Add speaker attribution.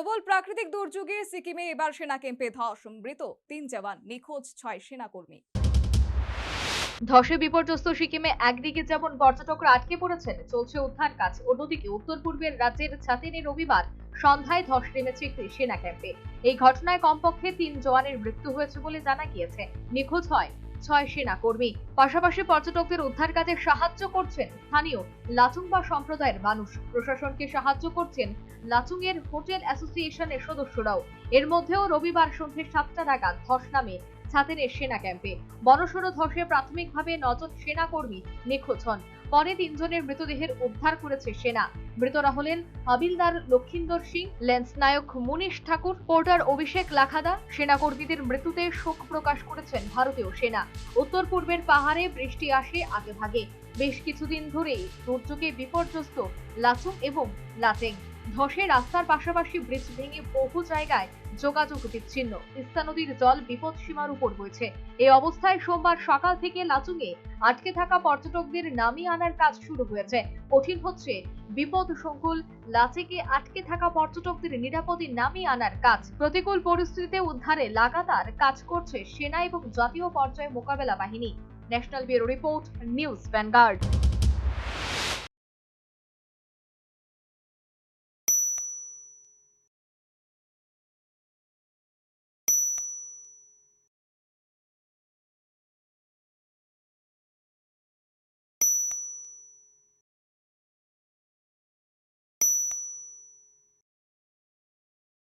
Speaker 1: প্রবল প্রাকৃতিক দুর্যোগে সিকিমে এবার সেনা ক্যাম্পে ধস, মৃত 3 জওয়ান, নিখোঁজ 6 সেনাকর্মী।
Speaker 2: ধসে বিপর্যস্ত সিকিমে একদিকে যেমন পর্যটকরা আটকে পড়েছেন, চলছে উদ্ধার কাজ, অন্যদিকে উত্তর পূর্বের রাজ্যের ছাতিনে রবিবার সন্ধ্যায় ধস নেমেছে একটি সেনা ক্যাম্পে। এই ঘটনায় কমপক্ষে 3 জওয়ানের মৃত্যু হয়েছে বলে জানা গিয়েছে। নিখোঁজ হয় 6 সেনাকর্মী। পাশাপাশি পর্যটকদের উদ্ধার কাজে সাহায্য করছেন স্থানীয় লাচুংবা সম্প্রদায়ের মানুষ। প্রশাসনকে সাহায্য করছেন লাচুং এর হোটেল অ্যাসোসিয়েশনের সদস্যরাও। এর মধ্যেও রবিবার সন্ধ্যে 7টা নাগাদ ধস নামে ছাতিনের সেনা ক্যাম্পে। বড়সড় ধসে প্রাথমিকভাবে 9 জন সেনাকর্মী নিখোঁজ হন। পরে 3 জনের মৃতদেহের উদ্ধার করেছে সেনা। মৃতরা হলেন হাবিলদার লক্ষিন্দর সিং, লেন্স নায়ক মুনিশ ঠাকুর, পোর্টার অভিষেক লাখাদা। সেনাকর্মীদের মৃত্যুতে শোক প্রকাশ করেছেন ভারতীয় সেনা। উত্তর পূর্বের পাহাড়ে বৃষ্টি আসে আগেভাগে। বেশ কিছুদিন ধরেই দুর্যোগে বিপর্যস্ত লাচুং এবং লাচেং। ধসে রাস্তার পাশাপাশি ব্রিজ ভেঙে বহু জায়গায় যোগাযোগ বিচ্ছিন্ন। তিস্তা নদীর জল বিপদ সীমার উপর বইছে। এই অবস্থায় সোমবার সকাল থেকে লাচুংয়ে আটকে থাকা পর্যটকদের নামিয়ে আনার কাজ শুরু হয়েছে। কঠিন হচ্ছে বিপদ সংকুল লাচেকে আটকে থাকা পর্যটকদের নিরাপদে নামিয়ে আনার কাজ। প্রতিকূল পরিস্থিতিতে উদ্ধারে লাগাতার কাজ করছে সেনা এবং জাতীয় পর্যায়ে মোকাবেলা বাহিনী। National bureau report, news vanguard.